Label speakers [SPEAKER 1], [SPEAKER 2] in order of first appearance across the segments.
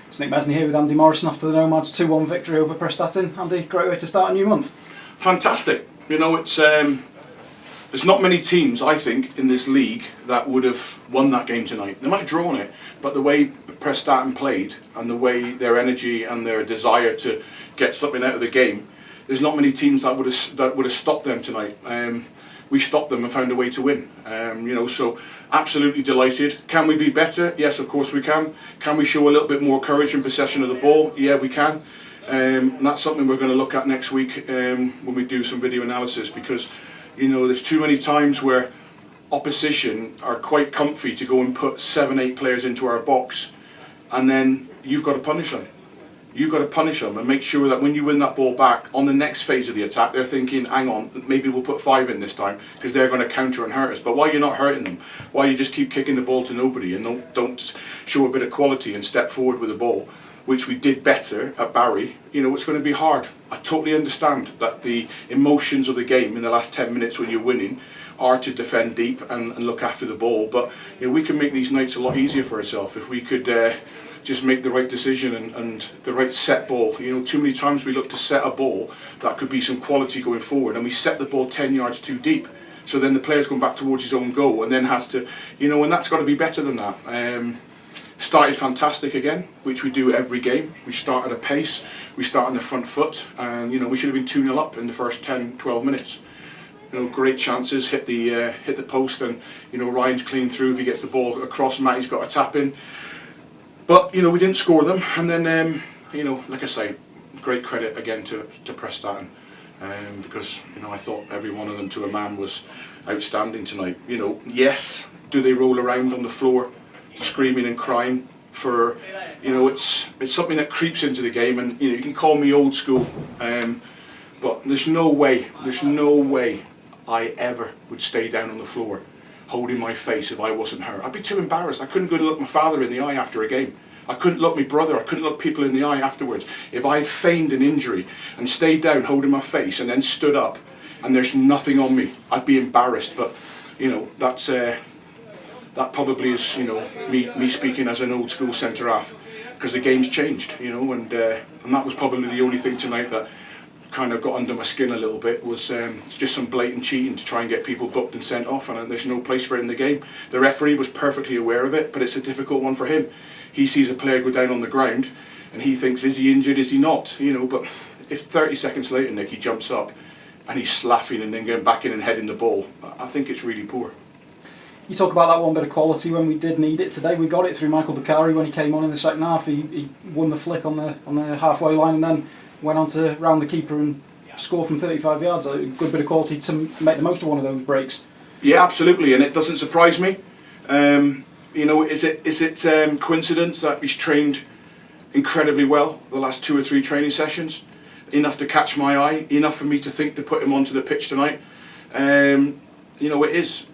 [SPEAKER 1] It's Nick Mesney here with Andy Morrison after the Nomads 2-1 victory over Prestatyn. Andy, great way to start a new month.
[SPEAKER 2] Fantastic. You know, it's there's not many teams, I think, in this league that would have won that game tonight. They might have drawn it, but the way Prestatyn played and the way their energy and their desire to get something out of the game, there's not many teams that would have stopped them tonight. We stopped them and found a way to win. You know, so absolutely delighted. Can we be better? Yes, of course we can. Can we show a little bit more courage and possession of the ball? Yeah, we can. And that's something we're going to look at next week when we do some video analysis, because you know there's too many times where opposition are quite comfy to go and put 7-8 players into our box, and then you've got to punish them. You've got to punish them and make sure that when you win that ball back on the next phase of the attack, they're thinking, hang on, maybe we'll put 5 in this time because they're going to counter and hurt us. But why you're not hurting them, why you just keep kicking the ball to nobody and don't show a bit of quality and step forward with the ball, which we did better at Barry, you know, it's going to be hard. I totally understand that the emotions of the game in the last 10 minutes when you're winning are to defend deep and look after the ball. But you know, we can make these nights a lot easier for ourselves if we could just make the right decision and the right set ball. You know, too many times we look to set a ball that could be some quality going forward, and we set the ball 10 yards too deep. So then the player's going back towards his own goal and then has to, you know, and that's got to be better than that. Started fantastic again, which we do every game. We start at a pace, we start on the front foot, and you know, we should have been 2-0 up in the first 10-12 minutes. You know, great chances, hit the post, and you know, Ryan's clean through. If he gets the ball across, Matty's got a tap in. But you know, we didn't score them, and then you know, like I say, great credit again to Prestatyn, because you know, I thought every one of them to a man was outstanding tonight. You know, yes, do they roll around on the floor screaming and crying for, you know, it's something that creeps into the game, and you know, you can call me old school, but there's no way I ever would stay down on the floor holding my face if I wasn't hurt. I'd be too embarrassed. I couldn't go and look my father in the eye after a game. I couldn't look my brother, I couldn't look people in the eye afterwards. If I had feigned an injury and stayed down holding my face and then stood up and there's nothing on me, I'd be embarrassed. But you know, that's that probably is, you know, me speaking as an old school centre half, because the game's changed, you know, and that was probably the only thing tonight that kind of got under my skin a little bit, was just some blatant cheating to try and get people booked and sent off, and there's no place for it in the game. The referee was perfectly aware of it, but it's a difficult one for him. He sees a player go down on the ground and he thinks, is he injured, is he not, you know, but if 30 seconds later, Nick, he jumps up and he's slapping and then going back in and heading the ball, I think it's really poor.
[SPEAKER 1] You talk about that one bit of quality when we did need it today. We got it through Michael Bukharis when he came on in the second half. He won the flick on the halfway line and then went on to round the keeper and score from 35 yards. A good bit of quality to make the most of one of those breaks. Yeah,
[SPEAKER 2] absolutely, and it doesn't surprise me. You know, is it coincidence that he's trained incredibly well the last 2 or 3 training sessions? Enough to catch my eye, enough for me to think to put him onto the pitch tonight. You know, it is,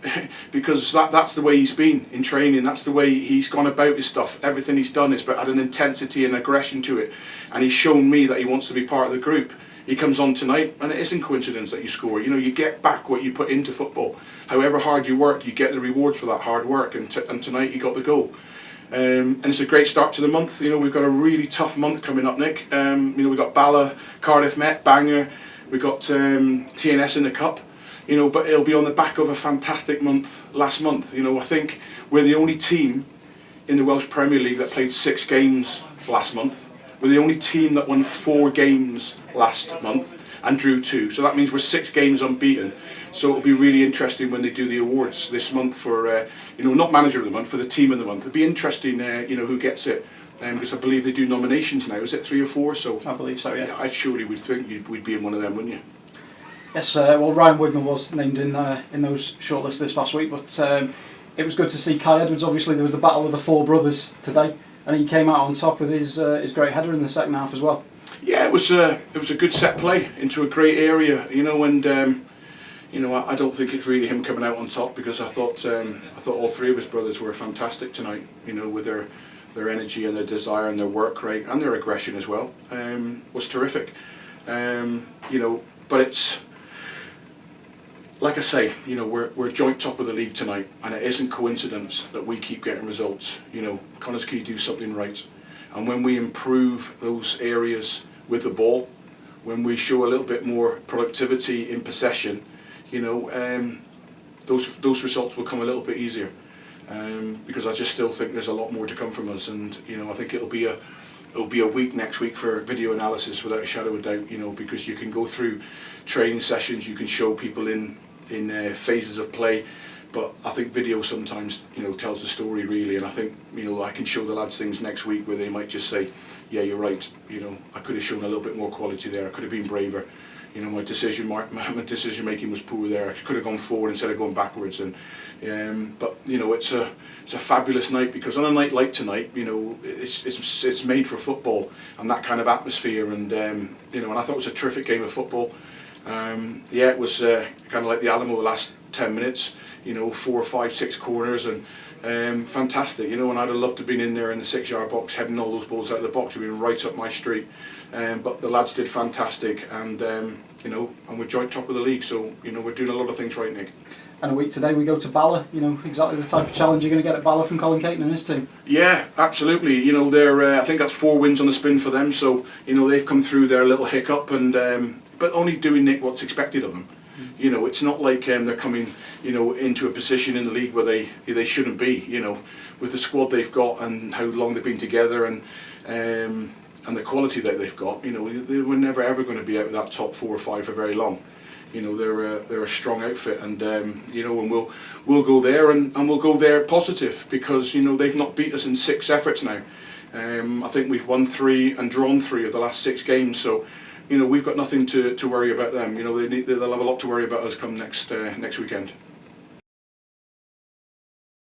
[SPEAKER 2] because that's the way he's been in training, that's the way he's gone about his stuff. Everything he's done is had an intensity and aggression to it, and he's shown me that he wants to be part of the group. He comes on tonight, and it isn't coincidence that you score. You know, you get back what you put into football. However hard you work, you get the rewards for that hard work, and tonight he got the goal. And it's a great start to the month. You know, we've got a really tough month coming up, Nick. You know, we've got Bala, Cardiff Met, Bangor, we've got TNS in the Cup. You know, but it'll be on the back of a fantastic month last month. You know, I think we're the only team in the Welsh Premier League that played 6 games last month. We're the only team that won 4 games last month and drew 2. So that means we're 6 games unbeaten. So it'll be really interesting when they do the awards this month for, you know, not manager of the month, for the team of the month. It'll be interesting, you know, who gets it. Because I believe they do nominations now. Is it 3 or 4? So
[SPEAKER 1] I believe so, yeah.
[SPEAKER 2] I surely would think we'd be in one of them, wouldn't you?
[SPEAKER 1] Yes, well, Ryan Wignall was named in those shortlists this past week, but it was good to see Quay Edwards. Obviously, there was the battle of the 4 brothers today, and he came out on top with his great header in the second half as well.
[SPEAKER 2] Yeah, it was a good set play into a great area, you know, and you know, I don't think it's really him coming out on top, because I thought all 3 of his brothers were fantastic tonight, you know, with their energy and their desire and their work rate and their aggression as well. Was terrific, you know, but it's, like I say, you know, we're joint top of the league tonight, and it isn't coincidence that we keep getting results. You know, Connah's Quay do something right, and when we improve those areas with the ball, when we show a little bit more productivity in possession, you know, those results will come a little bit easier. Because I just still think there's a lot more to come from us, and you know, I think it'll be a week next week for video analysis without a shadow of doubt. You know, because you can go through training sessions, you can show people in phases of play, but I think video sometimes, you know, tells the story really. And I think, you know, I can show the lads things next week where they might just say, yeah, you're right, you know, I could have shown a little bit more quality there, I could have been braver, you know, my decision making was poor there, I could have gone forward instead of going backwards. And but you know, it's a fabulous night, because on a night like tonight, you know, it's made for football and that kind of atmosphere. And you know, and I thought it was a terrific game of football. Yeah, it was kind of like the Alamo the last 10 minutes, you know, 4, 5, 6 corners, and fantastic, you know. And I'd have loved to have been in there in the 6-yard box heading all those balls out of the box. We've been right up my street, but the lads did fantastic, and you know, and we're joint top of the league, so you know, we're doing a lot of things right, Nick.
[SPEAKER 1] And a week today we go to Bala, you know, exactly the type of challenge you're going to get at Bala from Colin Caton and his team. Yeah,
[SPEAKER 2] absolutely. You know, they're I think that's 4 wins on the spin for them, so you know, they've come through their little hiccup, and but only doing, Nick, what's expected of them. You know, it's not like they're coming, you know, into a position in the league where they shouldn't be. You know, with the squad they've got and how long they've been together, and the quality that they've got, you know, they were never ever going to be out of that top 4 or 5 for very long. You know, they're a strong outfit, and you know, and we'll go there, and we'll go there positive, because you know, they've not beat us in 6 efforts now. I think we've won 3 and drawn 3 of the last 6 games, so you know, we've got nothing to worry about them. You know, they'll have a lot to worry about us come next weekend.